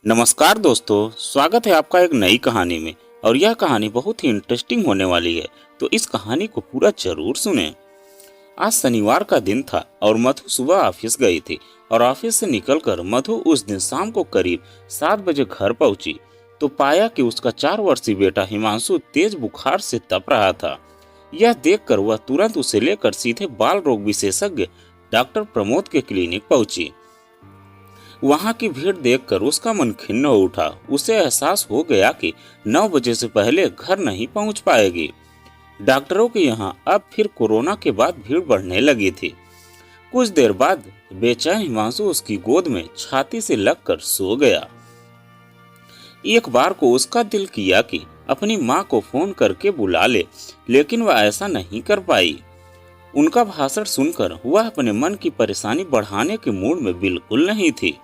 नमस्कार दोस्तों, स्वागत है आपका एक नई कहानी में। और यह कहानी बहुत ही इंटरेस्टिंग होने वाली है, तो इस कहानी को पूरा जरूर सुनें। आज शनिवार का दिन था और मधु सुबह ऑफिस गई थी। और ऑफिस से निकलकर मधु उस दिन शाम को करीब 7 बजे घर पहुंची तो पाया कि उसका 4 वर्षीय बेटा हिमांशु तेज बुखार से तप रहा था। यह देखकर वह तुरंत उसे लेकर सीधे बाल रोग विशेषज्ञ डॉक्टर प्रमोद के क्लिनिक पहुंची। वहां की भीड़ देखकर उसका मन खिन्न हो उठा। उसे एहसास हो गया कि 9 बजे से पहले घर नहीं पहुंच पाएगी। डॉक्टरों के यहाँ अब फिर कोरोना के बाद भीड़ बढ़ने लगी थी। कुछ देर बाद बेचैन हिमांशु उसकी गोद में छाती से लगकर सो गया। एक बार को उसका दिल किया कि अपनी माँ को फोन करके बुला ले, लेकिन वह ऐसा नहीं कर पाई। उनका भाषण सुनकर वह अपने मन की परेशानी बढ़ाने के मूड में बिल्कुल नहीं थी।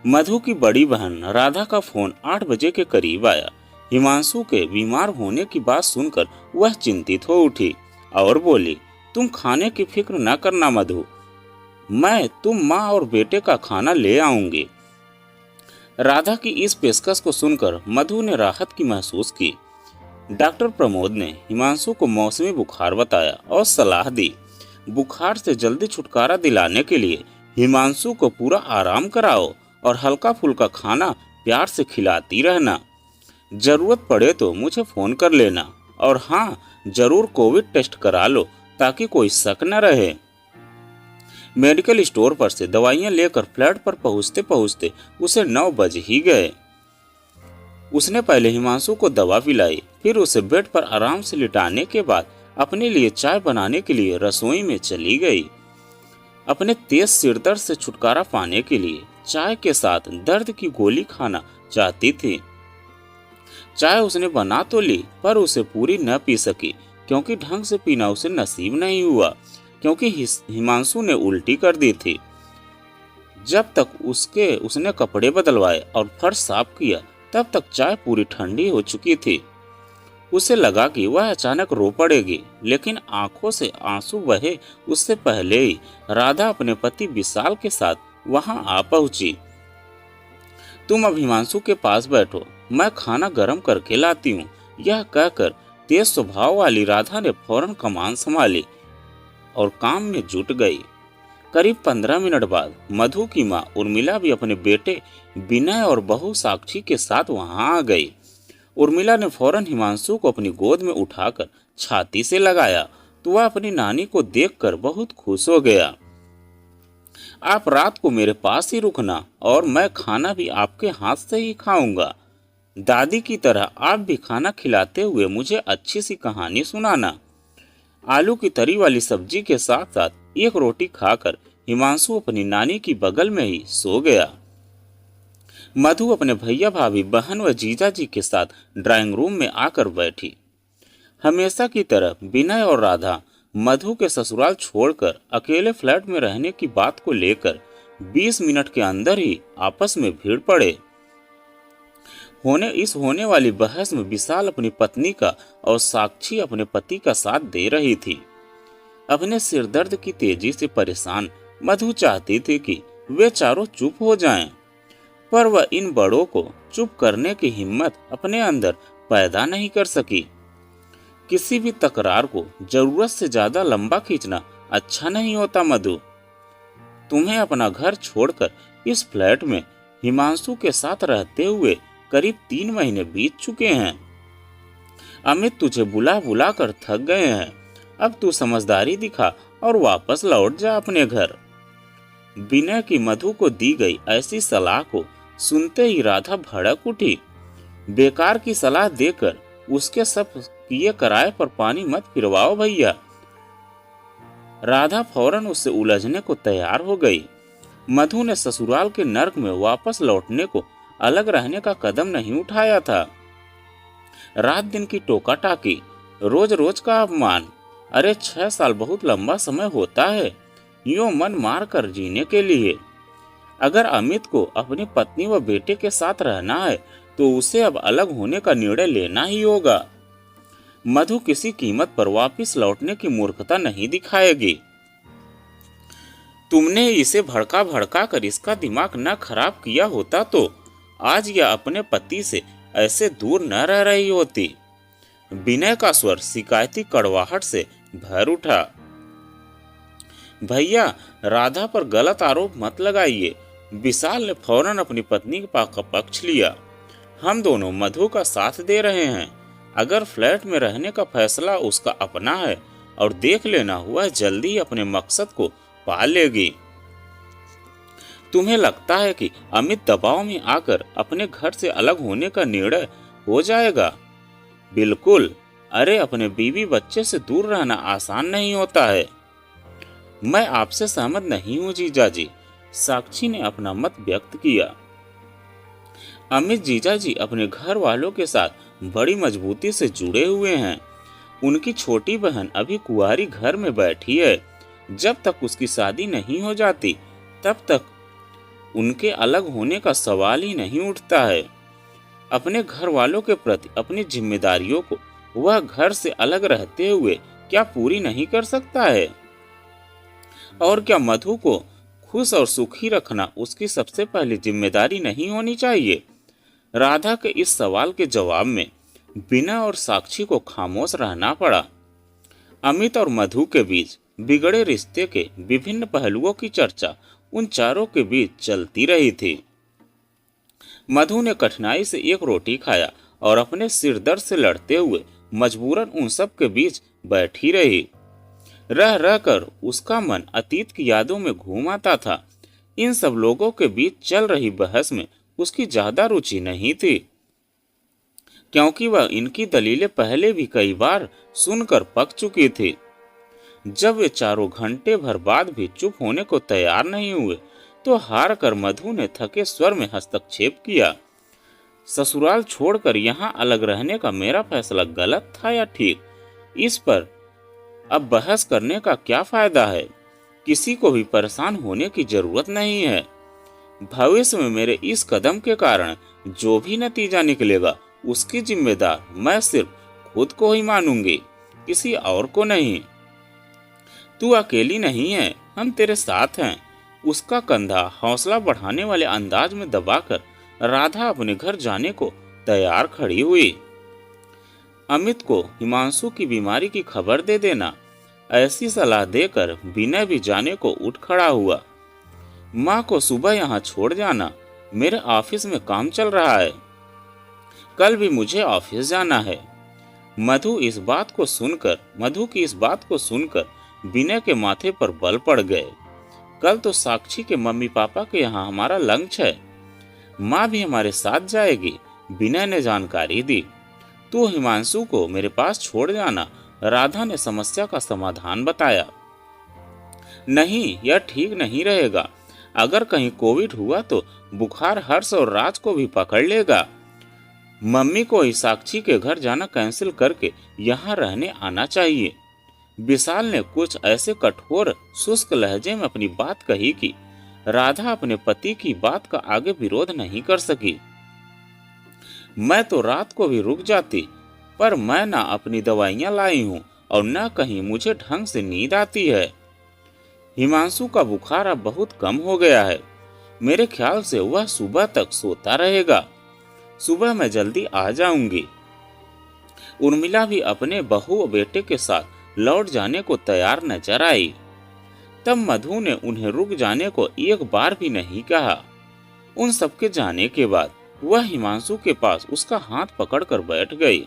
मधु की बड़ी बहन राधा का फोन 8 बजे के करीब आया। हिमांशु के बीमार होने की बात सुनकर वह चिंतित हो उठी और बोली, तुम खाने की फिक्र न करना मधु, मैं तुम माँ और बेटे का खाना ले आऊंगी। राधा की इस पेशकश को सुनकर मधु ने राहत की महसूस की। डॉक्टर प्रमोद ने हिमांशु को मौसमी बुखार बताया और सलाह दी। बुखार से जल्दी छुटकारा दिलाने के लिए हिमांशु को पूरा आराम कराओ और हल्का फुल्का खाना प्यार से खिलाती रहना। जरूरत पड़े तो मुझे फोन कर लेना। और हाँ, जरूर कोविड टेस्ट करा लो ताकि कोई शक न रहे। मेडिकल स्टोर पर से दवाइयां लेकर फ्लैट पर पहुंचते पहुंचते उसे 9 बज ही गए। उसने पहले हिमांशु को दवा पिलाई, फिर उसे बेड पर आराम से लिटाने के बाद अपने लिए चाय बनाने के लिए रसोई में चली गई। अपने तेज सिरदर्द से छुटकारा पाने के लिए चाय के साथ दर्द की गोली खाना चाहती थी। चाय उसने बना तो ली, पर उसे पूरी न पी सकी, क्योंकि ढंग से पीना उसे नसीब नहीं हुआ, क्योंकि हिमांशु ने उल्टी कर दी थी। जब तक उसने कपड़े बदलवाए और फर्श साफ किया, तब तक चाय पूरी ठंडी हो चुकी थी। उसे लगा कि वह अचानक रो पड़ेगी, लेकिन आंखों से आंसू बहे उससे पहले ही राधा अपने पति विशाल के साथ वहां आ पहुंची। तुम अब हिमांशु के पास बैठो, मैं खाना गर्म करके लाती हूँ। यह कहकर तेज स्वभाव वाली राधा ने फौरन कमान संभाली और काम में जुट गई। करीब 15 मिनट बाद मधु की माँ उर्मिला भी अपने बेटे विनय और बहू साक्षी के साथ वहां आ गई। उर्मिला ने फौरन हिमांशु को अपनी गोद में उठाकर छाती से लगाया तो वह अपनी नानी को देखकर बहुत खुश हो गया। आप रात को मेरे पास ही रुकना और मैं खाना भी आपके हाथ से ही खाऊंगा। दादी की तरह आप भी खाना खिलाते हुए मुझे अच्छी सी कहानी सुनाना। आलू की तरी वाली सब्जी के साथ साथ एक रोटी खाकर हिमांशु अपनी नानी की बगल में ही सो गया। मधु अपने भैया भाभी बहन व जीजा जी के साथ ड्राइंग रूम में आकर बैठी। हमेशा की तरह विनय और राधा मधु के ससुराल छोड़कर अकेले फ्लैट में रहने की बात को लेकर 20 मिनट के अंदर ही आपस में भीड़ पड़े। होने वाली बहस में विशाल अपनी पत्नी का और साक्षी अपने पति का साथ दे रही थी। अपने सिरदर्द की तेजी से परेशान मधु चाहती थी कि वे चारों चुप हो जाएं, पर वह इन बड़ों को चुप करने की हिम्मत अपने अंदर पैदा नहीं कर सकी। किसी भी तकरार को जरूरत से ज्यादा लंबा खींचना अच्छा नहीं होता मधु। तुम्हें अपना घर छोड़कर इस फ्लैट में हिमांशु के साथ रहते हुए करीब 3 महीने बीत चुके हैं। अमित तुझे बुला बुला कर थक गए हैं। अब तू समझदारी दिखा और वापस लौट जा अपने घर। विनय की मधु को दी गई ऐसी सलाह को सुनते ही राधा भड़क उठी। बेकार की सलाह देकर उसके सब किए कराए पर पानी मत फिरवाओ भैया। राधा फौरन उससे उलझने को तैयार हो गई। मधु ने ससुराल के नर्क में वापस लौटने को अलग रहने का कदम नहीं उठाया था। रात दिन की टोका टाकी, रोज रोज का अपमान। अरे 6 साल बहुत लंबा समय होता है यूं मन मार कर जीने के लिए। अगर अमित को अपनी पत्नी व बेटे के साथ रहना है तो उसे अब अलग होने का निर्णय लेना ही होगा। मधु किसी कीमत पर वापस लौटने की मूर्खता नहीं दिखाएगी। तुमने इसे भड़का भड़का कर इसका दिमाग न खराब किया होता तो आज यह अपने पति से ऐसे दूर न रह रही होती। विनय का स्वर शिकायती कड़वाहट से भर उठा। भैया, राधा पर गलत आरोप मत लगाइए। विशाल ने फौरन अपनी पत्नी का पक्ष लिया। हम दोनों मधु का साथ दे रहे हैं। अगर फ्लैट में रहने का फैसला उसका अपना है और देख लेना, वह जल्दी ही अपने मकसद को पा लेगी। तुम्हें लगता है कि अमित दबाव में आकर अपने घर से अलग होने का निर्णय हो जाएगा? बिल्कुल। अरे, अपने बीवी बच्चे से दूर रहना आसान नहीं होता है। मैं आपसे सहमत नहीं हूँ जीजाजी, साक्षी ने अपना मत व्यक्त किया। अमित जीजाजी अपने घर वालों के साथ बड़ी मजबूती से जुड़े हुए हैं। उनकी छोटी बहन अभी कुंवारी घर में बैठी है। जब तक उसकी शादी नहीं हो जाती तब तक उनके अलग होने का सवाल ही नहीं उठता है। अपने घर वालों के प्रति अपनी जिम्मेदारियों को वह घर से अलग रहते हुए क्या पूरी नहीं कर सकता है? और क्या मधु को खुश और सुखी रखना उसकी सबसे पहली जिम्मेदारी नहीं होनी चाहिए? राधा के इस सवाल के जवाब में विनय और साक्षी को खामोश रहना पड़ा। अमित और मधु के बीच बिगड़े रिश्ते के विभिन्न पहलुओं की चर्चा उन चारों के बीच चलती रही थी। मधु ने कठिनाई से एक रोटी खाया और अपने सिर दर्द से लड़ते हुए मजबूरन उन सब के बीच बैठी रही। रह रहकर उसका मन अतीत की यादों में घूम आता था। इन सब लोगों के बीच चल रही बहस में उसकी ज्यादा रुचि नहीं थी, क्योंकि वह इनकी दलीलें पहले भी कई बार सुनकर पक चुकी थी। जब वे चारों घंटे भर बाद भी चुप होने को तैयार नहीं हुए तो हार कर मधु ने थके स्वर में हस्तक्षेप किया। ससुराल छोड़कर यहाँ अलग रहने का मेरा फैसला गलत था या ठीक, इस पर अब बहस करने का क्या फायदा है? किसी को भी परेशान होने की जरूरत नहीं है। भविष्य में मेरे इस कदम के कारण जो भी नतीजा निकलेगा उसकी जिम्मेदार मैं सिर्फ खुद को ही मानूंगी, किसी और को नहीं। तू अकेली नहीं है, हम तेरे साथ हैं। उसका कंधा हौसला बढ़ाने वाले अंदाज में दबाकर राधा अपने घर जाने को तैयार खड़ी हुई। अमित को हिमांशु की बीमारी की खबर दे देना, ऐसी सलाह देकर विनय भी जाने को उठ खड़ा हुआ। माँ को सुबह यहाँ छोड़ जाना, मेरे ऑफिस में काम चल रहा है। कल भी मुझे ऑफिस जाना है। मधु की इस बात को सुनकर विनय के माथे पर बल पड़ गए। कल तो साक्षी के मम्मी पापा के यहाँ हमारा लंच है। माँ भी हमारे साथ जाएगी, विनय ने जानकारी दी। तू हिमांशु को मेरे पास छोड़ जाना, राधा ने समस्या का समाधान बताया। नहीं, यह ठीक नहीं रहेगा। अगर कहीं कोविड हुआ तो बुखार हर्ष और राज को भी पकड़ लेगा। मम्मी को ही साक्षी के घर जाना कैंसिल करके यहाँ रहने आना चाहिए। विशाल ने कुछ ऐसे कठोर शुष्क लहजे में अपनी बात कही कि राधा अपने पति की बात का आगे विरोध नहीं कर सकी। मैं तो रात को भी रुक जाती, पर मैं ना अपनी दवाइयां लाई हूँ और न कहीं मुझे ढंग से नींद आती है। हिमांशु का बुखार अब बहुत कम हो गया है। मेरे ख्याल से वह सुबह तक सोता रहेगा। सुबह मैं जल्दी आ जाऊंगी। उर्मिला भी अपने बहू और बेटे के साथ लौट जाने को तैयार नजर आई। तब मधु ने उन्हें रुक जाने को एक बार भी नहीं कहा। उन सबके जाने के बाद वह हिमांशु के पास उसका हाथ पकड़कर बैठ गई।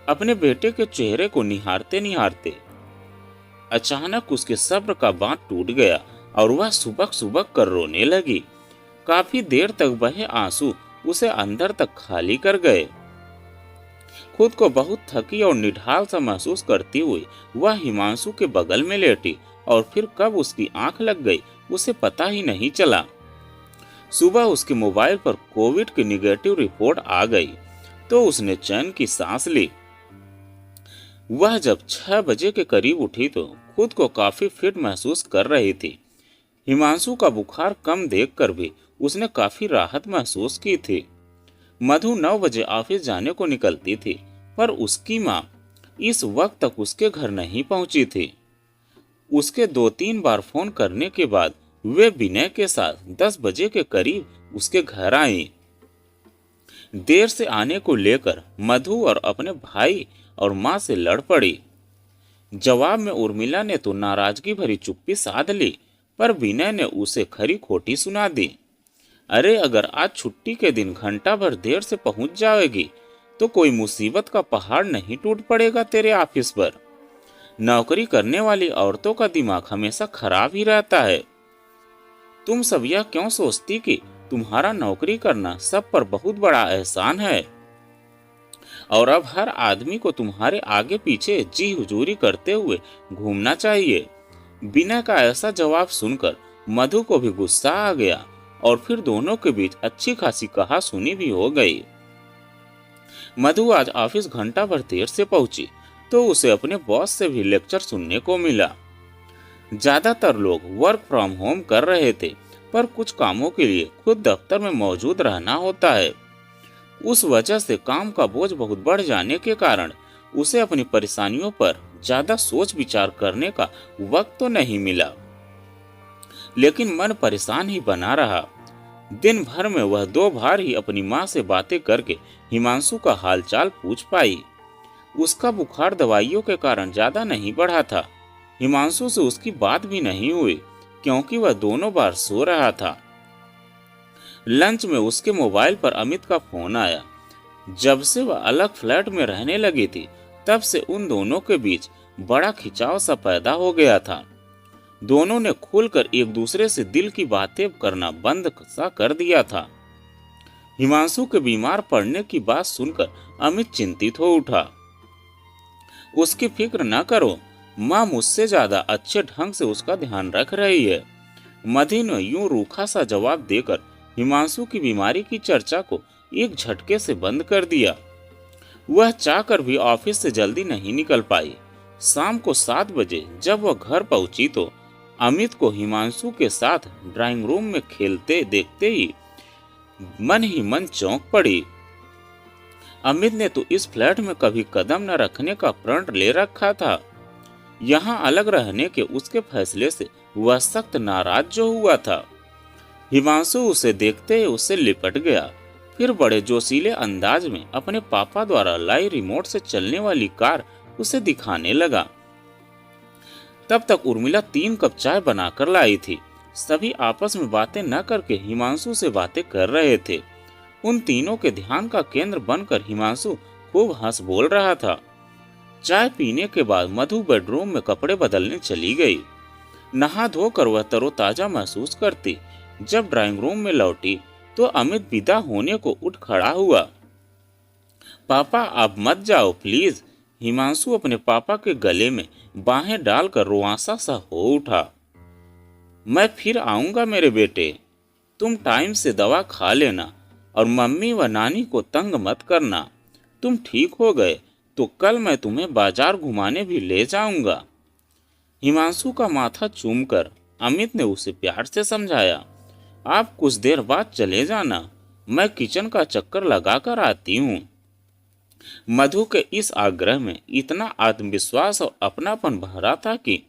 अपने बेटे के चेहरे को निहारते निहारते अचानक उसके सब्र का बांध टूट गया और वह सुबक सुबक कर रोने लगी। काफी देर तक बहे आंसू उसे अंदर तक खाली कर गए। खुद को बहुत थकी और निढाल सा महसूस करती हुई वह हिमांशु के बगल में लेटी और फिर कब उसकी आंख लग गई उसे पता ही नहीं चला। सुबह उसके मोबाइल पर कोविड की निगेटिव रिपोर्ट आ गई तो उसने चैन की सांस ली। वह जब 6 बजे के करीब उठी तो खुद को काफी फिट महसूस कर रही थी। हिमांशु का बुखार कम देखकर भी उसने काफी राहत महसूस की थी। मधु 9 बजे ऑफिस जाने को निकलती थी, पर उसकी माँ इस वक्त तक उसके घर नहीं पहुंची थी। उसके 2-3 बार फोन करने के बाद वे विनय के साथ 10 बजे के करीब उसके घर आई। देर से आने को लेकर मधु और अपने भाई और माँ से लड़ पड़ी। जवाब में उर्मिला ने तो नाराजगी भरी चुप्पी साध ली, पर विनय ने उसे खरी खोटी सुना दी। अरे अगर आज छुट्टी के दिन घंटा भर देर से पहुंच जाएगी तो कोई मुसीबत का पहाड़ नहीं टूट पड़ेगा तेरे ऑफिस पर। नौकरी करने वाली औरतों का दिमाग हमेशा खराब ही रहता है। तुम सब यह क्यों सोचती कि तुम्हारा नौकरी करना सब पर बहुत बड़ा एहसान है और अब हर आदमी को तुम्हारे आगे पीछे जी हुजूरी करते हुए घूमना चाहिए। विनय का ऐसा जवाब सुनकर मधु को भी गुस्सा आ गया और फिर दोनों के बीच अच्छी खासी कहासुनी भी हो गई। मधु आज ऑफिस घंटा भर देर से पहुंची तो उसे अपने बॉस से भी लेक्चर सुनने को मिला। ज्यादातर लोग वर्क फ्रॉम होम कर रहे थे, पर कुछ कामों के लिए खुद दफ्तर में मौजूद रहना होता है। उस वजह से काम का बोझ बहुत बढ़ जाने के कारण उसे अपनी परेशानियों पर ज्यादा सोच विचार करने का वक्त तो नहीं मिला, लेकिन मन परेशान ही बना रहा। दिन भर में वह 2 बार ही अपनी माँ से बातें करके हिमांशु का हालचाल पूछ पाई। उसका बुखार दवाइयों के कारण ज्यादा नहीं बढ़ा था। हिमांशु से उसकी बात भी नहीं हुई क्योंकि वह दोनों बार सो रहा था। लंच में उसके मोबाइल पर अमित का फोन आया। जब से वह अलग फ्लैट में रहने लगी थी तब से उन दोनों के बीच बड़ा खिंचाव सा पैदा हो गया था। दोनों ने खुलकर एक दूसरे से दिल की बातें करना बंद सा कर दिया था। हिमांशु के बीमार पड़ने की बात सुनकर अमित चिंतित हो उठा। उसकी फिक्र न करो, माँ मुझसे ज्यादा अच्छे ढंग से उसका ध्यान रख रही है। मधु ने यूं रूखा सा जवाब देकर हिमांशु की बीमारी की चर्चा को एक झटके से बंद कर दिया। वह चाहकर भी ऑफिस से जल्दी नहीं निकल पाई। शाम को 7 बजे जब वह घर पहुंची तो अमित को हिमांशु के साथ ड्राइंग रूम में खेलते देखते ही मन चौंक पड़ी। अमित ने तो इस फ्लैट में कभी कदम न रखने का प्रण ले रखा था। यहाँ अलग रहने के उसके फैसले से वह सख्त नाराज जो हुआ था। हिमांशु उसे देखते ही उससे लिपट गया, फिर बड़े जोशीले अंदाज में अपने पापा द्वारा लाई रिमोट से चलने वाली कार उसे दिखाने लगा। तब तक उर्मिला 3 कप चाय बनाकर लाई थी। सभी आपस में बातें न करके हिमांशु से बातें कर रहे थे। उन तीनों के ध्यान का केंद्र बनकर हिमांशु खूब हंस बोल रहा था। चाय पीने के बाद मधु बेडरूम में कपड़े बदलने चली गई। नहा धोकर वह तरोताजा महसूस करती। जब ड्राइंग रूम में लौटी तो अमित विदा होने को उठ खड़ा हुआ। पापा आप मत जाओ प्लीज। हिमांशु अपने पापा के गले में बाहें डालकर रुआंसा सा हो उठा। मैं फिर आऊंगा मेरे बेटे, तुम टाइम से दवा खा लेना और मम्मी व नानी को तंग मत करना। तुम ठीक हो गए तो कल मैं तुम्हें बाजार घुमाने भी ले जाऊंगा। हिमांशु का माथा चूमकर अमित ने उसे प्यार से समझाया। आप कुछ देर बाद चले जाना, मैं किचन का चक्कर लगाकर आती हूँ। मधु के इस आग्रह में इतना आत्मविश्वास और अपनापन भरा था कि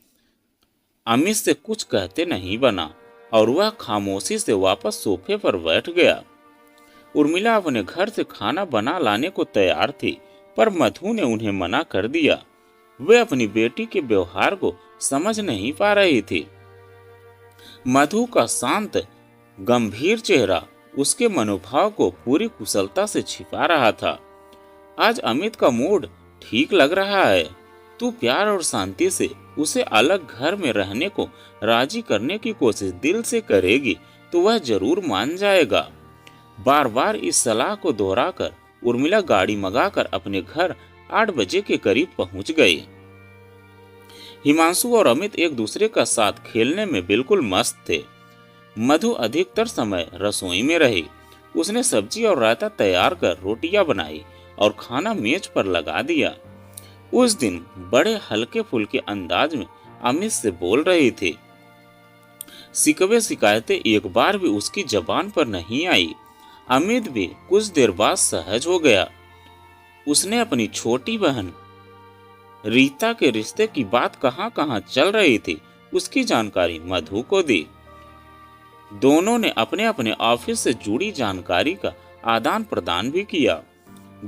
अमित से कुछ कहते नहीं बना और वह खामोशी से वापस सोफे पर बैठ गया। उर्मिला अपने घर से खाना बना लाने को तैयार थी, पर मधु ने उन्हें मना कर दिया। वे अपनी बेटी के व्यवहार को समझ नहीं पा रही थी। मधु का शांत गंभीर चेहरा उसके मनोभाव को पूरी कुशलता से छिपा रहा था। आज अमित का मूड ठीक लग रहा है। तू प्यार और शांति से उसे अलग घर में रहने को राजी करने की कोशिश दिल से करेगी तो वह जरूर मान जाएगा। बार बार इस सलाह को दोहराकर उर्मिला गाड़ी मंगाकर अपने घर 8 बजे के करीब पहुंच गई। हिमांशु और अमित एक दूसरे का साथ खेलने में बिल्कुल मस्त थे। मधु अधिकतर समय रसोई में रही। उसने सब्जी और रायता तैयार कर रोटियां बनाई और खाना मेज पर लगा दिया। उस दिन बड़े हल्के फुल्के अंदाज में अमित से बोल रही थी। शिकवे शिकायतें एक बार भी उसकी जबान पर नहीं आई। अमित भी कुछ देर बाद सहज हो गया। उसने अपनी छोटी बहन रीता के रिश्ते की बात कहां चल रही थी उसकी जानकारी मधु को दी। दोनों ने अपने अपने ऑफिस से जुड़ी जानकारी का आदान प्रदान भी किया।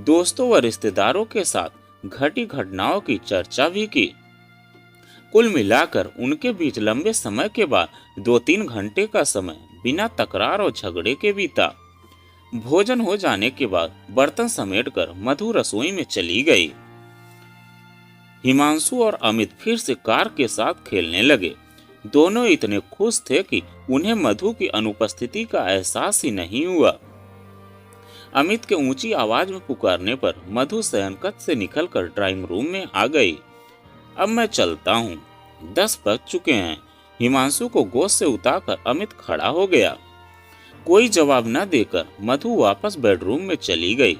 दोस्तों व रिश्तेदारों के साथ घटी घटनाओं की चर्चा भी की। कुल मिलाकर उनके बीच लंबे समय के बाद 2-3 घंटे का समय बिना तकरार और झगड़े के बीता। भोजन हो जाने के बाद बर्तन समेटकर मधु रसोई में चली गई। हिमांशु और अमित फिर से कार के साथ खेलने लगे। दोनों इतने खुश थे कि उन्हें मधु की अनुपस्थिति का एहसास ही नहीं हुआ। अमित के ऊंची आवाज में पुकारने पर मधु शयनकक्ष से निकलकर ड्राइंग रूम में आ गई। अब मैं चलता हूँ, 10 बज चुके हैं। हिमांशु को गोद से उतारकर अमित खड़ा हो गया। कोई जवाब न देकर मधु वापस बेडरूम में चली गई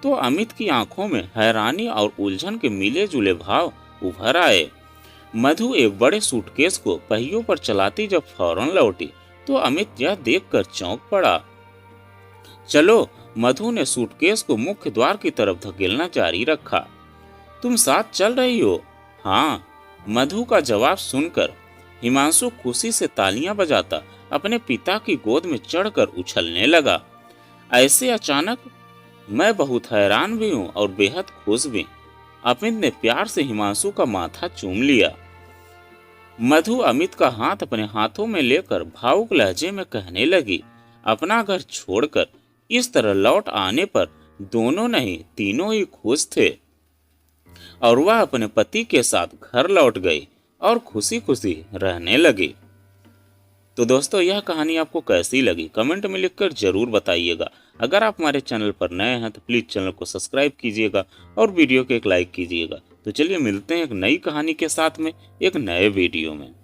तो अमित की आंखों में हैरानी और उलझन के मिले जुले भाव उभर आए। मधु एक बड़े सूटकेस को पहियों पर चलाती जब फौरन लौटी तो अमित यह देखकर चौंक पड़ा। चलो, मधु ने सूटकेस को मुख्य द्वार की तरफ धकेलना जारी रखा। तुम साथ चल रही हो? हाँ, मधु का जवाब सुनकर हिमांशु खुशी से तालियां बजाता अपने पिता की गोद में चढ़कर उछलने लगा। ऐसे अचानक मैं बहुत हैरान भी हूँ और बेहद खुश भी। अमित ने प्यार से हिमांशु का माथा चूम लिया। मधु अमित का हाथ अपने हाथों में लेकर भावुक लहजे में कहने लगी, अपना घर छोड़कर इस तरह लौट आने पर दोनों नहीं तीनों ही खुश थे। और वह अपने पति के साथ घर लौट गई और खुशी खुशी रहने लगी। तो दोस्तों, यह कहानी आपको कैसी लगी कमेंट में लिखकर जरूर बताइएगा। अगर आप हमारे चैनल पर नए हैं तो प्लीज़ चैनल को सब्सक्राइब कीजिएगा और वीडियो को एक लाइक कीजिएगा। तो चलिए मिलते हैं एक नई कहानी के साथ में एक नए वीडियो में।